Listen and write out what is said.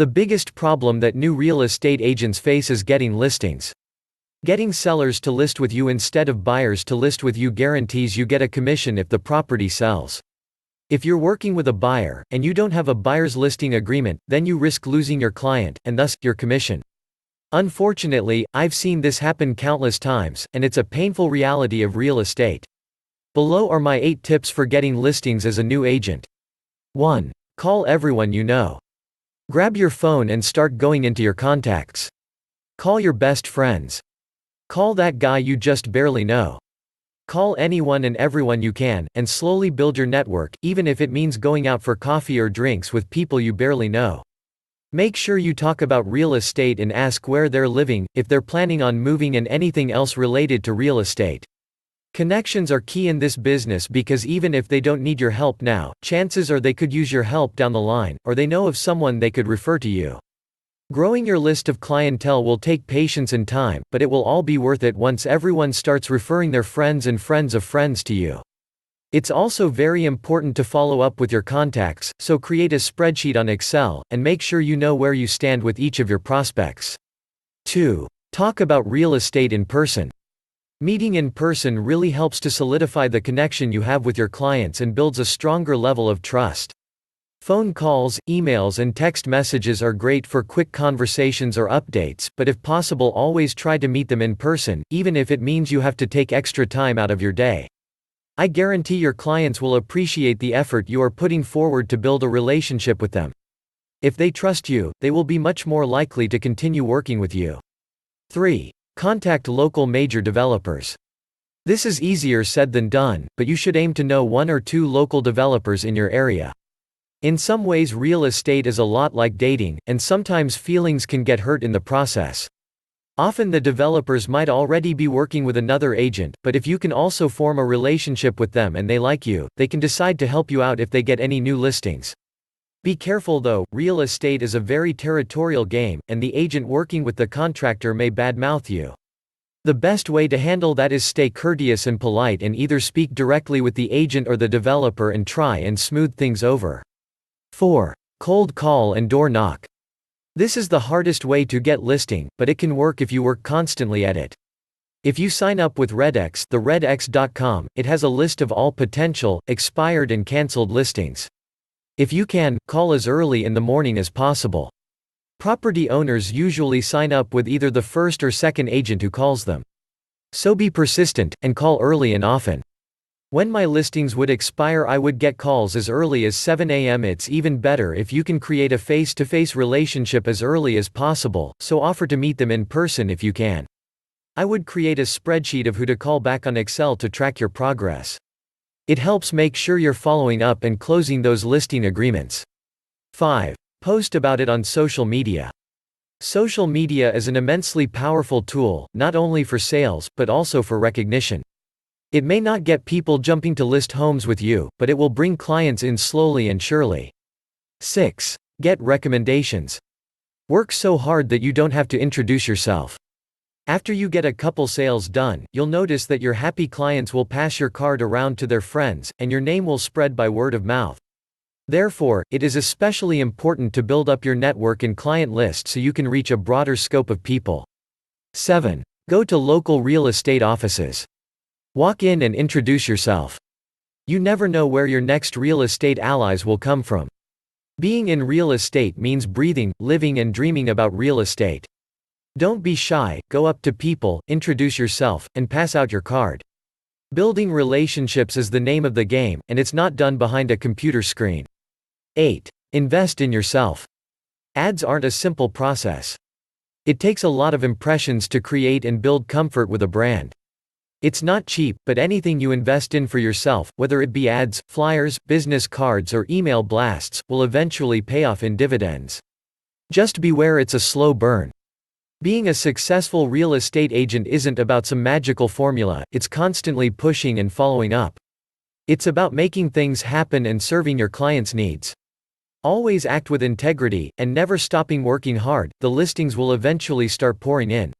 The biggest problem that new real estate agents face is getting listings. Getting sellers to list with you instead of buyers to list with you guarantees you get a commission if the property sells. If you're working with a buyer, and you don't have a buyer's listing agreement, then you risk losing your client, and thus, your commission. Unfortunately, I've seen this happen countless times, and it's a painful reality of real estate. Below are my 8 tips for getting listings as a new agent. 1. Call everyone you know. Grab your phone and start going into your contacts. Call your best friends. Call that guy you just barely know. Call anyone and everyone you can, and slowly build your network, even if it means going out for coffee or drinks with people you barely know. Make sure you talk about real estate and ask where they're living, if they're planning on moving, and anything else related to real estate. Connections are key in this business because even if they don't need your help now, chances are they could use your help down the line, or they know of someone they could refer to you. Growing your list of clientele will take patience and time, but it will all be worth it once everyone starts referring their friends and friends of friends to you. It's also very important to follow up with your contacts, so create a spreadsheet on Excel, and make sure you know where you stand with each of your prospects. 2. Talk about real estate in person. Meeting in person really helps to solidify the connection you have with your clients and builds a stronger level of trust. Phone calls, emails, and text messages are great for quick conversations or updates, but if possible, always try to meet them in person, even if it means you have to take extra time out of your day. I guarantee your clients will appreciate the effort you are putting forward to build a relationship with them. If they trust you, they will be much more likely to continue working with you. 3. Contact local major developers. This is easier said than done, but you should aim to know 1 or 2 local developers in your area. In some ways, real estate is a lot like dating, and sometimes feelings can get hurt in the process. Often the developers might already be working with another agent, but if you can also form a relationship with them and they like you, they can decide to help you out if they get any new listings. Be careful though, real estate is a very territorial game, and the agent working with the contractor may badmouth you. The best way to handle that is stay courteous and polite and either speak directly with the agent or the developer and try and smooth things over. 4. Cold call and door knock. This is the hardest way to get listing, but it can work if you work constantly at it. If you sign up with RedX, the redx.com, it has a list of all potential, expired and cancelled listings. If you can, call as early in the morning as possible. Property owners usually sign up with either the first or second agent who calls them. So be persistent, and call early and often. When my listings would expire, I would get calls as early as 7 a.m. It's even better if you can create a face-to-face relationship as early as possible, so offer to meet them in person if you can. I would create a spreadsheet of who to call back on Excel to track your progress. It helps make sure you're following up and closing those listing agreements. 5. Post about it on social media. Social media is an immensely powerful tool, not only for sales, but also for recognition. It may not get people jumping to list homes with you, but it will bring clients in slowly and surely. 6. Get recommendations. Work so hard that you don't have to introduce yourself. After you get a couple sales done, you'll notice that your happy clients will pass your card around to their friends, and your name will spread by word of mouth. Therefore, it is especially important to build up your network and client list so you can reach a broader scope of people. 7. Go to local real estate offices. Walk in and introduce yourself. You never know where your next real estate allies will come from. Being in real estate means breathing, living, and dreaming about real estate. Don't be shy, go up to people, introduce yourself, and pass out your card. Building relationships is the name of the game, and it's not done behind a computer screen. 8. Invest in yourself. Ads aren't a simple process. It takes a lot of impressions to create and build comfort with a brand. It's not cheap, but anything you invest in for yourself, whether it be ads, flyers, business cards, or email blasts, will eventually pay off in dividends. Just beware, it's a slow burn. Being a successful real estate agent isn't about some magical formula, it's constantly pushing and following up. It's about making things happen and serving your clients' needs. Always act with integrity, and never stopping working hard. The listings will eventually start pouring in.